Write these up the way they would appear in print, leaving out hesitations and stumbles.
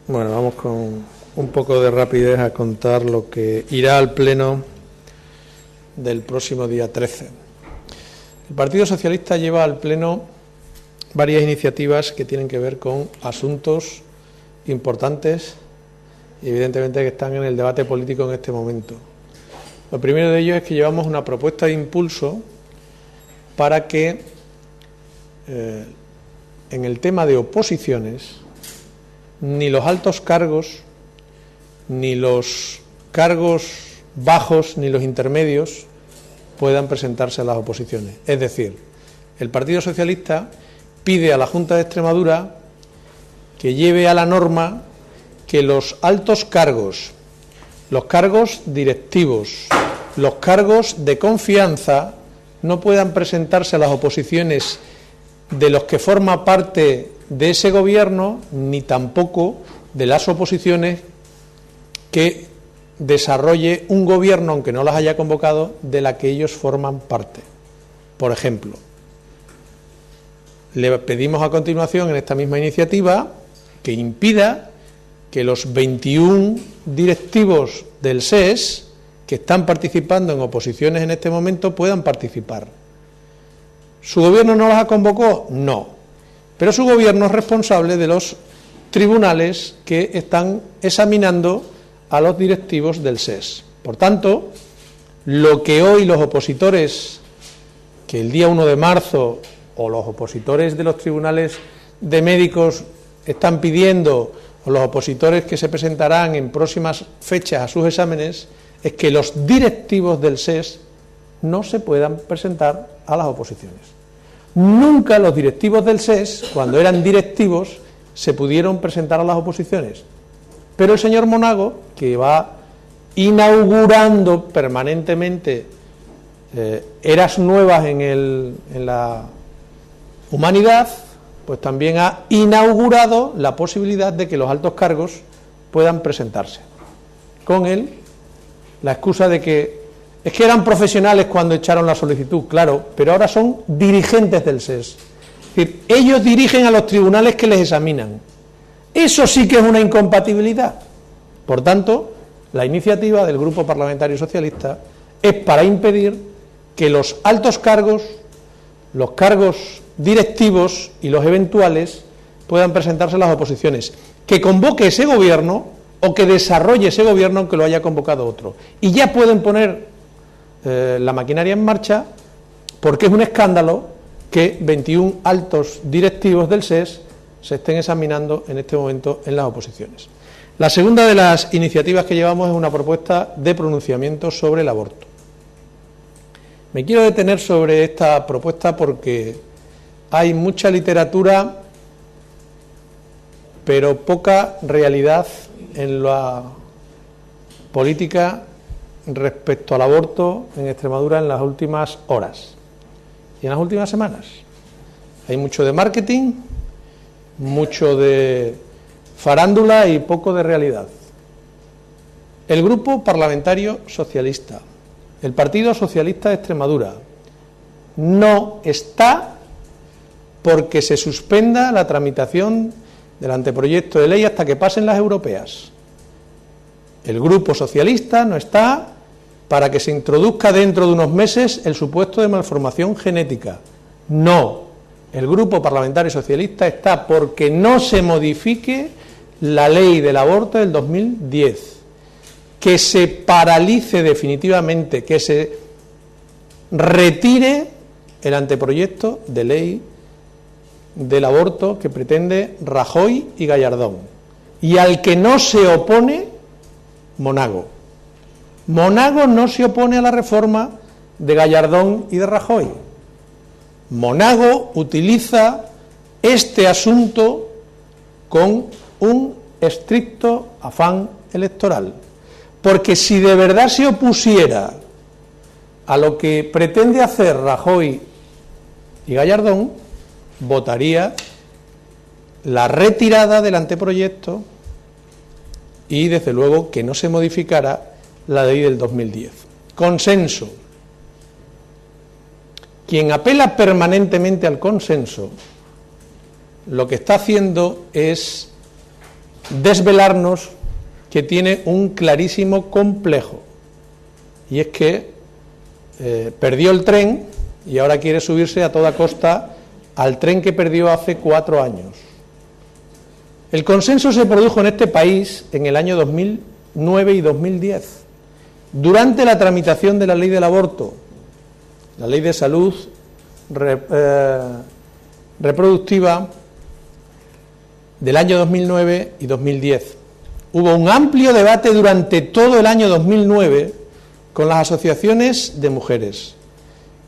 Bueno, vamos con un poco de rapidez a contar lo que irá al Pleno del próximo día 13. El Partido Socialista lleva al Pleno varias iniciativas que tienen que ver con asuntos importantes y evidentemente que están en el debate político en este momento. Lo primero de ello es que llevamos una propuesta de impulso para que en el tema de oposiciones ni los altos cargos, ni los cargos bajos, ni los intermedios puedan presentarse a las oposiciones. Es decir, el Partido Socialista pide a la Junta de Extremadura que lleve a la norma que los altos cargos, los cargos directivos, los cargos de confianza no puedan presentarse a las oposiciones de los que forma parte de ese gobierno, ni tampoco de las oposiciones que desarrolle un gobierno, aunque no las haya convocado, de la que ellos forman parte. Por ejemplo, le pedimos a continuación en esta misma iniciativa que impida que los 21 directivos del SES que están participando en oposiciones en este momento puedan participar. ¿Su gobierno no las convocó? No. Pero su gobierno es responsable de los tribunales que están examinando a los directivos del SES. Por tanto, lo que hoy los opositores, que el día 1 de marzo, o los opositores de los tribunales de médicos están pidiendo, o los opositores que se presentarán en próximas fechas a sus exámenes, es que los directivos del SES no se puedan presentar a las oposiciones. Nunca los directivos del SES, cuando eran directivos, se pudieron presentar a las oposiciones. Pero el señor Monago, que va inaugurando permanentemente eras nuevas en la humanidad, pues también ha inaugurado la posibilidad de que los altos cargos puedan presentarse. Con él, la excusa de que es que eran profesionales cuando echaron la solicitud, claro, pero ahora son dirigentes del SES. Es decir, ellos dirigen a los tribunales que les examinan. Eso sí que es una incompatibilidad. Por tanto, la iniciativa del Grupo Parlamentario Socialista es para impedir que los altos cargos, los cargos directivos y los eventuales puedan presentarse a las oposiciones. Que convoque ese gobierno o que desarrolle ese gobierno aunque lo haya convocado otro. Y ya pueden poner la maquinaria en marcha, porque es un escándalo que 21 altos directivos del SES se estén examinando en este momento en las oposiciones. La segunda de las iniciativas que llevamos es una propuesta de pronunciamiento sobre el aborto. Me quiero detener sobre esta propuesta porque hay mucha literatura, pero poca realidad en la política respecto al aborto en Extremadura en las últimas horas y en las últimas semanas. Hay mucho de marketing, mucho de farándula y poco de realidad. El Grupo Parlamentario Socialista, el Partido Socialista de Extremadura, no está porque se suspenda la tramitación del anteproyecto de ley hasta que pasen las europeas. El Grupo Socialista no está para que se introduzca dentro de unos meses el supuesto de malformación genética. No. El Grupo Parlamentario Socialista está porque no se modifique la ley del aborto del 2010, que se paralice definitivamente, que se retire el anteproyecto de ley del aborto que pretende Rajoy y Gallardón, y al que no se opone Monago. Monago no se opone a la reforma de Gallardón y de Rajoy. Monago utiliza este asunto con un estricto afán electoral, porque si de verdad se opusiera a lo que pretende hacer Rajoy y Gallardón, votaría la retirada del anteproyecto y desde luego que no se modificara la ley del 2010. Consenso. Quien apela permanentemente al consenso, lo que está haciendo es desvelarnos que tiene un clarísimo complejo, y es que perdió el tren y ahora quiere subirse a toda costa al tren que perdió hace 4 años. El consenso se produjo en este país en el año 2009 y 2010, durante la tramitación de la ley del aborto, la ley de salud reproductiva del año 2009 y 2010. Hubo un amplio debate durante todo el año 2009 con las asociaciones de mujeres,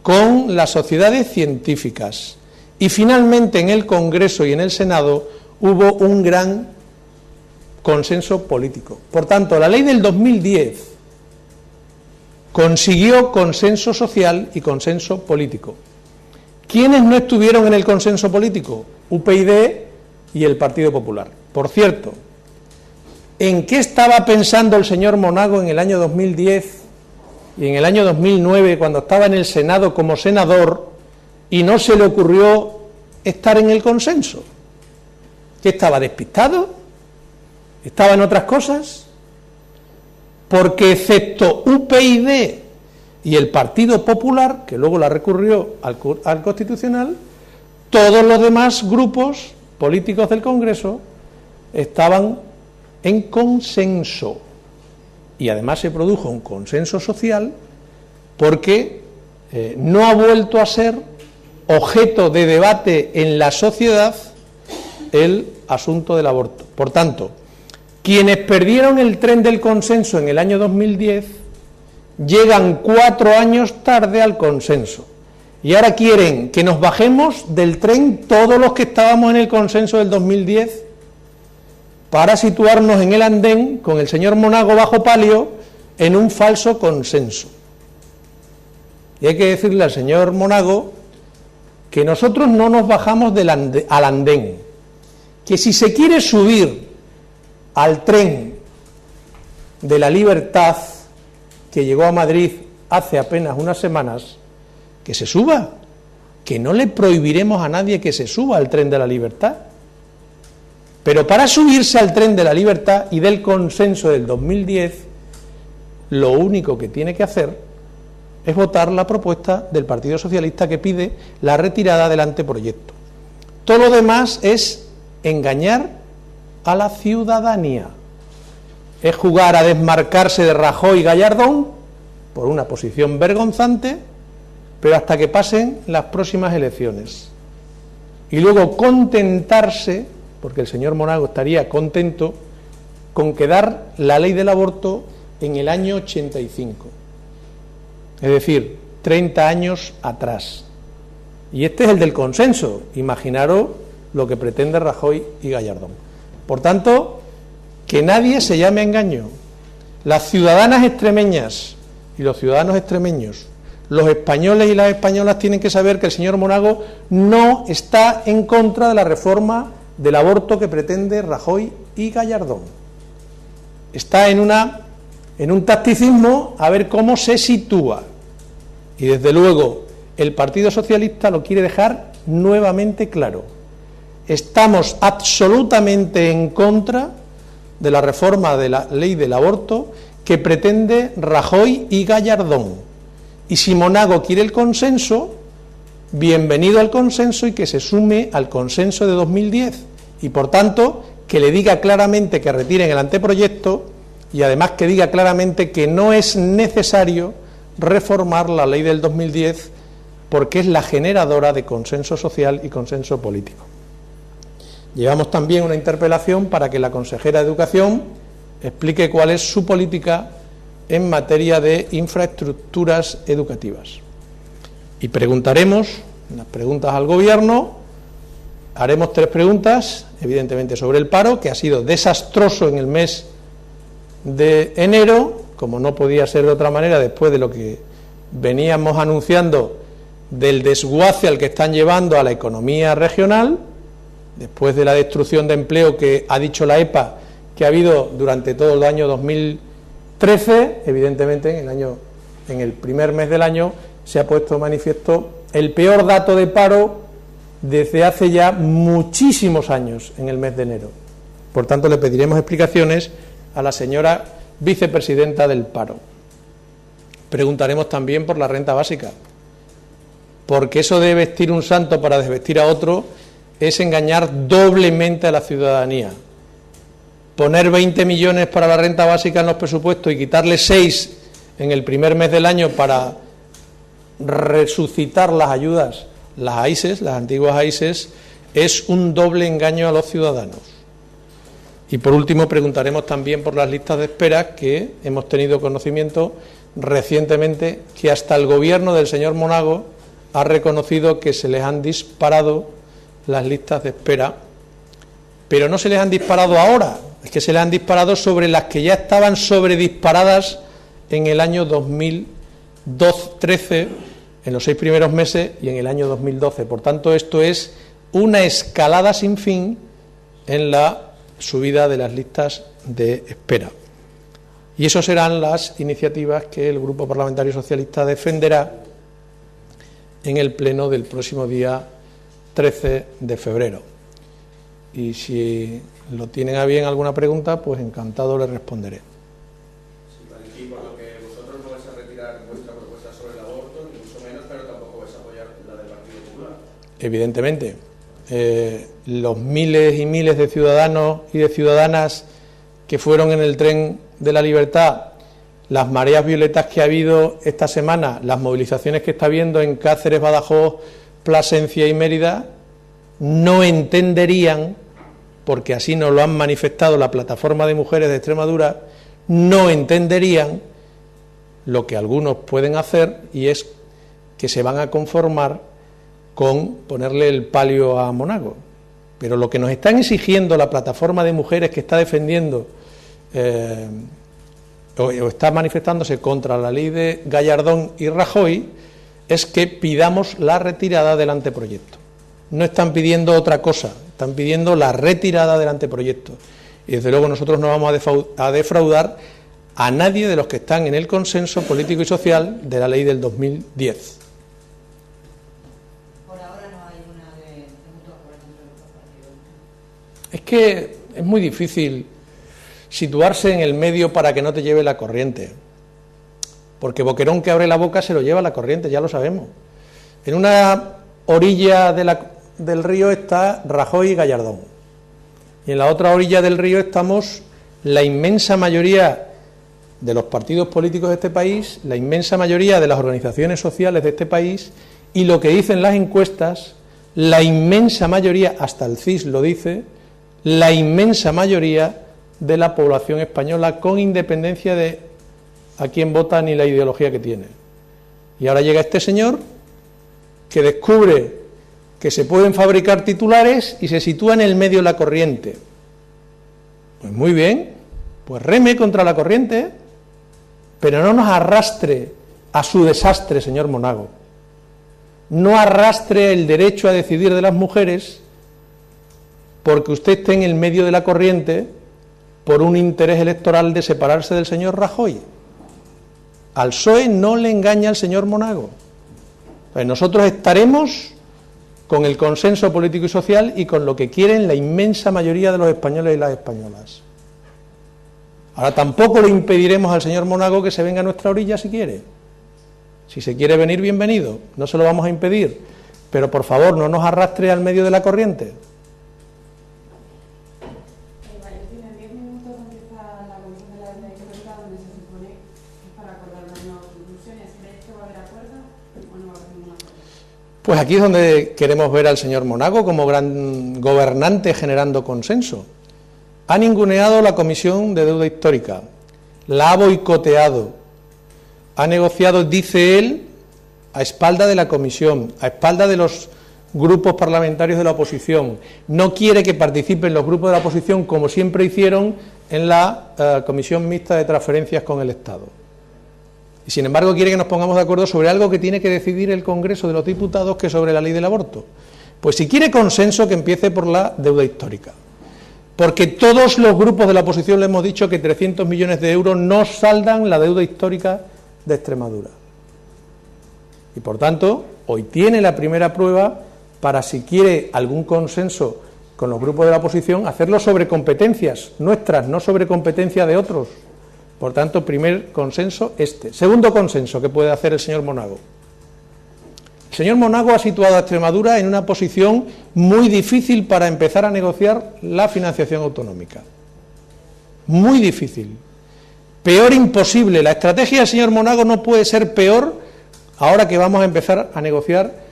con las sociedades científicas, y finalmente en el Congreso y en el Senado hubo un gran consenso político. Por tanto, la ley del 2010 consiguió consenso social y consenso político. ¿Quiénes no estuvieron en el consenso político? UPyD y el Partido Popular. Por cierto, ¿en qué estaba pensando el señor Monago en el año 2010 y en el año 2009 cuando estaba en el Senado como senador y no se le ocurrió estar en el consenso? ¿Que estaba despistado? ¿Estaba en otras cosas? Porque excepto UPyD y el Partido Popular, que luego la recurrió al Constitucional, todos los demás grupos políticos del Congreso estaban en consenso. Y además se produjo un consenso social porque no ha vuelto a ser objeto de debate en la sociedad el asunto del aborto. Por tanto, quienes perdieron el tren del consenso en el año 2010 llegan 4 años tarde al consenso y ahora quieren que nos bajemos del tren todos los que estábamos en el consenso del 2010 para situarnos en el andén con el señor Monago bajo palio en un falso consenso. Y hay que decirle al señor Monago que nosotros no nos bajamos al andén, que si se quiere subir al tren de la libertad que llegó a Madrid hace apenas unas semanas, que se suba, que no le prohibiremos a nadie que se suba al tren de la libertad. Pero para subirse al tren de la libertad y del consenso del 2010, lo único que tiene que hacer es votar la propuesta del Partido Socialista que pide la retirada del anteproyecto. Todo lo demás es engañar a la ciudadanía, es jugar a desmarcarse de Rajoy y Gallardón por una posición vergonzante, pero hasta que pasen las próximas elecciones, y luego contentarse, porque el señor Monago estaría contento con quedar la ley del aborto en el año 85, es decir, 30 años atrás, y este es el del consenso. Imaginaros lo que pretende Rajoy y Gallardón. Por tanto, que nadie se llame a engaño. Las ciudadanas extremeñas y los ciudadanos extremeños, los españoles y las españolas tienen que saber que el señor Monago no está en contra de la reforma del aborto que pretende Rajoy y Gallardón. Está en un tacticismo a ver cómo se sitúa. Y desde luego el Partido Socialista lo quiere dejar nuevamente claro. Estamos absolutamente en contra de la reforma de la ley del aborto que pretende Rajoy y Gallardón. Y si Monago quiere el consenso, bienvenido al consenso y que se sume al consenso de 2010. Y por tanto, que le diga claramente que retiren el anteproyecto y además que diga claramente que no es necesario reformar la ley del 2010 porque es la generadora de consenso social y consenso político. Llevamos también una interpelación para que la consejera de Educación explique cuál es su política en materia de infraestructuras educativas. Y preguntaremos, unas preguntas al Gobierno, haremos 3 preguntas, evidentemente sobre el paro, que ha sido desastroso en el mes de enero, como no podía ser de otra manera después de lo que veníamos anunciando del desguace al que están llevando a la economía regional, después de la destrucción de empleo que ha dicho la EPA que ha habido durante todo el año 2013, evidentemente en el primer mes del año se ha puesto de manifiesto el peor dato de paro desde hace ya muchísimos años en el mes de enero. Por tanto, le pediremos explicaciones a la señora vicepresidenta del Paro. Preguntaremos también por la renta básica, porque eso de vestir un santo para desvestir a otro es engañar doblemente a la ciudadanía. Poner 20 millones para la renta básica en los presupuestos y quitarle 6 en el primer mes del año para resucitar las ayudas, las AISES, las antiguas AISES, es un doble engaño a los ciudadanos. Y por último preguntaremos también por las listas de espera, que hemos tenido conocimiento recientemente que hasta el gobierno del señor Monago ha reconocido que se les han disparado las listas de espera, pero no se les han disparado ahora, es que se les han disparado sobre las que ya estaban sobredisparadas en el año 2013, en los 6 primeros meses, y en el año 2012. Por tanto, esto es una escalada sin fin en la subida de las listas de espera. Y esas serán las iniciativas que el Grupo Parlamentario Socialista defenderá en el pleno del próximo día 13 de febrero. Y si lo tienen a bien alguna pregunta, pues encantado les responderé. Y por lo que vosotros no vais a retirar vuestra propuesta sobre el aborto, ni mucho menos, pero tampoco vais a apoyar la del Partido Popular. Evidentemente, los miles y miles de ciudadanos y de ciudadanas que fueron en el tren de la libertad, las mareas violetas que ha habido esta semana, las movilizaciones que está habiendo en Cáceres, Badajoz, Plasencia y Mérida, no entenderían, porque así nos lo han manifestado la Plataforma de Mujeres de Extremadura, no entenderían lo que algunos pueden hacer, y es que se van a conformar con ponerle el palio a Monago. Pero lo que nos están exigiendo la Plataforma de Mujeres que está defendiendo o está manifestándose contra la ley de Gallardón y Rajoy es que pidamos la retirada del anteproyecto. No están pidiendo otra cosa, están pidiendo la retirada del anteproyecto. Y desde luego nosotros no vamos a defraudar a nadie de los que están en el consenso político y social de la ley del 2010. Por ahora no hay una de mutuo acuerdo entre los dos partidos. Es que es muy difícil situarse en el medio para que no te lleve la corriente, porque boquerón que abre la boca se lo lleva la corriente, ya lo sabemos. En una orilla del río está Rajoy y Gallardón, y en la otra orilla del río estamos la inmensa mayoría de los partidos políticos de este país, la inmensa mayoría de las organizaciones sociales de este país, y lo que dicen las encuestas, la inmensa mayoría, hasta el CIS lo dice, la inmensa mayoría de la población española, con independencia de a quién vota ni la ideología que tiene. Y ahora llega este señor que descubre que se pueden fabricar titulares y se sitúa en el medio de la corriente. Pues muy bien, pues reme contra la corriente, pero no nos arrastre a su desastre, señor Monago. No arrastre el derecho a decidir de las mujeres porque usted esté en el medio de la corriente por un interés electoral de separarse del señor Rajoy. Al PSOE no le engaña el señor Monago. Pues nosotros estaremos con el consenso político y social y con lo que quieren la inmensa mayoría de los españoles y las españolas. Ahora tampoco le impediremos al señor Monago que se venga a nuestra orilla si quiere. Si se quiere venir, bienvenido, no se lo vamos a impedir, pero por favor no nos arrastre al medio de la corriente. Pues aquí es donde queremos ver al señor Monago como gran gobernante generando consenso. Ha ninguneado la Comisión de Deuda Histórica, la ha boicoteado, ha negociado, dice él, a espalda de la Comisión, a espalda de los grupos parlamentarios de la oposición. No quiere que participen los grupos de la oposición como siempre hicieron en la Comisión Mixta de Transferencias con el Estado. Y sin embargo quiere que nos pongamos de acuerdo sobre algo que tiene que decidir el Congreso de los Diputados, que es sobre la ley del aborto. Pues si quiere consenso, que empiece por la deuda histórica. Porque todos los grupos de la oposición le hemos dicho que 300 millones de euros no saldan la deuda histórica de Extremadura. Y por tanto, hoy tiene la primera prueba para, si quiere algún consenso con los grupos de la oposición, hacerlo sobre competencias nuestras, no sobre competencias de otros. Por tanto, primer consenso este. Segundo consenso que puede hacer el señor Monago. El señor Monago ha situado a Extremadura en una posición muy difícil para empezar a negociar la financiación autonómica. Muy difícil. Peor imposible. La estrategia del señor Monago no puede ser peor ahora que vamos a empezar a negociar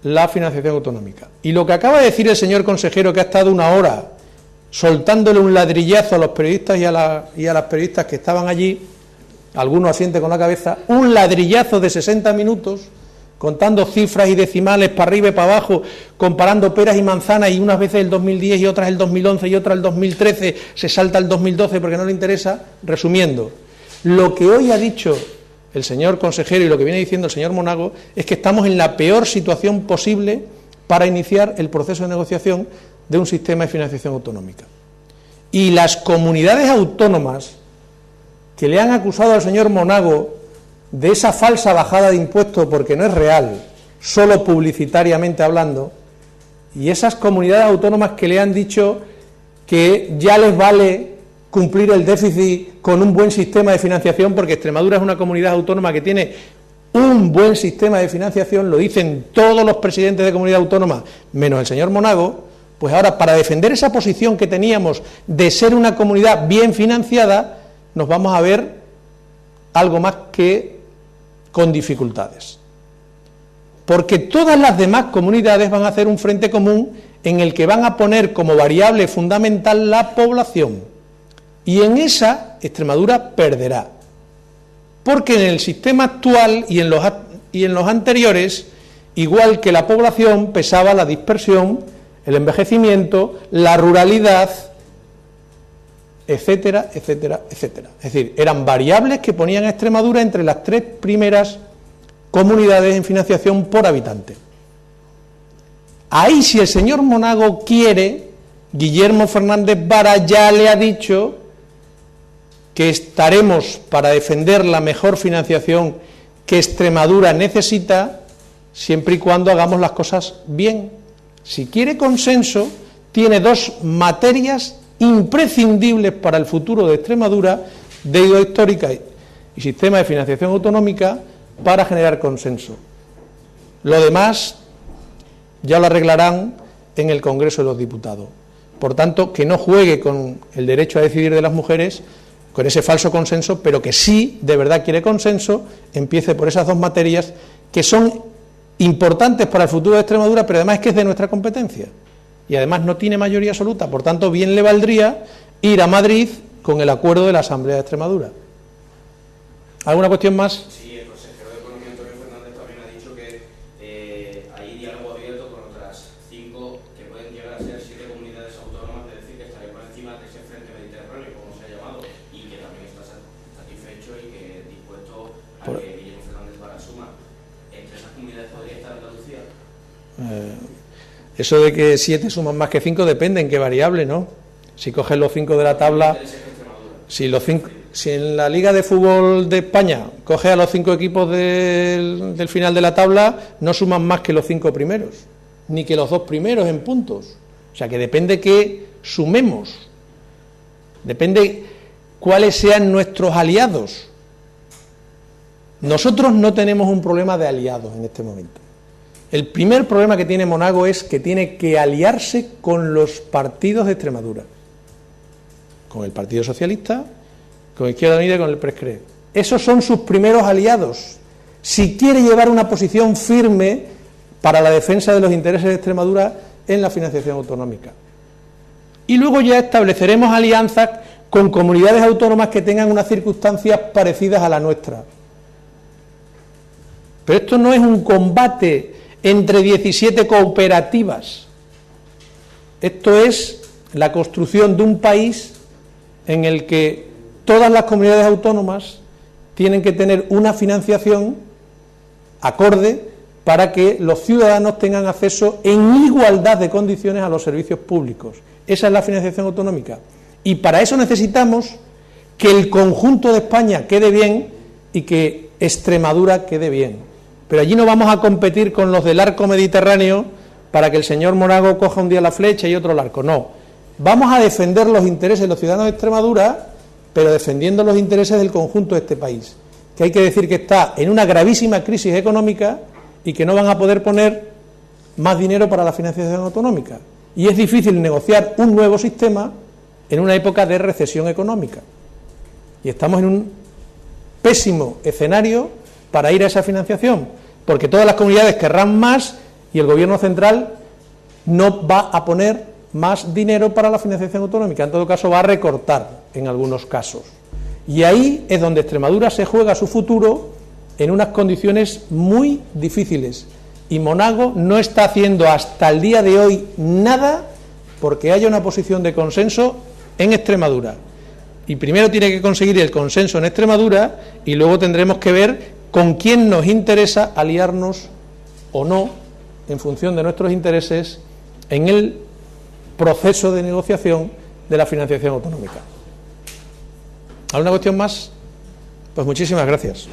la financiación autonómica. Y lo que acaba de decir el señor consejero, que ha estado una hora soltándole un ladrillazo a los periodistas y a las periodistas que estaban allí, algunos asienten con la cabeza, un ladrillazo de 60 minutos, contando cifras y decimales para arriba y para abajo, comparando peras y manzanas, y unas veces el 2010 y otras el 2011 y otras el 2013, se salta el 2012 porque no le interesa. Resumiendo, lo que hoy ha dicho el señor consejero y lo que viene diciendo el señor Monago es que estamos en la peor situación posible para iniciar el proceso de negociación de un sistema de financiación autonómica. Y las comunidades autónomas que le han acusado al señor Monago de esa falsa bajada de impuestos, porque no es real, solo publicitariamente hablando, y esas comunidades autónomas que le han dicho que ya les vale cumplir el déficit con un buen sistema de financiación, porque Extremadura es una comunidad autónoma que tiene un buen sistema de financiación, lo dicen todos los presidentes de comunidad autónoma, menos el señor Monago. Pues ahora, para defender esa posición que teníamos de ser una comunidad bien financiada, nos vamos a ver algo más que con dificultades. Porque todas las demás comunidades van a hacer un frente común en el que van a poner como variable fundamental la población. Y en esa Extremadura perderá. Porque en el sistema actual y en los anteriores, igual que la población, pesaba la dispersión, el envejecimiento, la ruralidad, etcétera, etcétera, etcétera. Es decir, eran variables que ponían a Extremadura entre las 3 primeras comunidades en financiación por habitante. Ahí, si el señor Monago quiere, Guillermo Fernández Vara ya le ha dicho que estaremos para defender la mejor financiación que Extremadura necesita, siempre y cuando hagamos las cosas bien. Si quiere consenso, tiene 2 materias imprescindibles para el futuro de Extremadura, deuda histórica y sistema de financiación autonómica, para generar consenso. Lo demás ya lo arreglarán en el Congreso de los Diputados. Por tanto, que no juegue con el derecho a decidir de las mujeres, con ese falso consenso, pero que sí, de verdad quiere consenso, empiece por esas 2 materias que son importantes para el futuro de Extremadura, pero además es que es de nuestra competencia. Y además no tiene mayoría absoluta, por tanto, bien le valdría ir a Madrid con el acuerdo de la Asamblea de Extremadura. ¿Alguna cuestión más? Sí, el consejero de Economía, Antonio Fernández, también ha dicho que hay diálogo abierto con otras 5 que pueden llegar a ser 7 comunidades autónomas, es decir, que estaría por encima de ese frente mediterráneo, como se ha llamado, y que también está satisfecho y que dispuesto a que Guillermo Fernández Vara suma. ¿Entre esas comunidades podría estar Andalucía? Eso de que 7 suman más que 5 depende en qué variable, ¿no? Si coges los 5 de la tabla, si en la Liga de Fútbol de España coges a los 5 equipos del final de la tabla, no suman más que los 5 primeros, ni que los 2 primeros en puntos. O sea que depende que sumemos, depende cuáles sean nuestros aliados. Nosotros no tenemos un problema de aliados en este momento. El primer problema que tiene Monago es que tiene que aliarse con los partidos de Extremadura, con el Partido Socialista, con Izquierda Unida y con el PRESCRE. Esos son sus primeros aliados. Si quiere llevar una posición firme para la defensa de los intereses de Extremadura en la financiación autonómica. Y luego ya estableceremos alianzas con comunidades autónomas que tengan unas circunstancias parecidas a la nuestra. Pero esto no es un combate entre 17 cooperativas. Esto es la construcción de un país en el que todas las comunidades autónomas tienen que tener una financiación acorde para que los ciudadanos tengan acceso en igualdad de condiciones a los servicios públicos. Esa es la financiación autonómica. Y para eso necesitamos que el conjunto de España quede bien y que Extremadura quede bien. Pero allí no vamos a competir con los del arco mediterráneo para que el señor Monago coja un día la flecha y otro el arco. No, vamos a defender los intereses de los ciudadanos de Extremadura, pero defendiendo los intereses del conjunto de este país, que hay que decir que está en una gravísima crisis económica y que no van a poder poner más dinero para la financiación autonómica. Y es difícil negociar un nuevo sistema en una época de recesión económica. Y estamos en un pésimo escenario para ir a esa financiación, porque todas las comunidades querrán más y el gobierno central no va a poner más dinero para la financiación autonómica, en todo caso va a recortar en algunos casos. Y ahí es donde Extremadura se juega su futuro en unas condiciones muy difíciles. Y Monago no está haciendo hasta el día de hoy nada porque haya una posición de consenso en Extremadura. Y primero tiene que conseguir el consenso en Extremadura y luego tendremos que ver con quién nos interesa aliarnos o no, en función de nuestros intereses, en el proceso de negociación de la financiación autonómica. ¿Alguna cuestión más? Pues muchísimas gracias.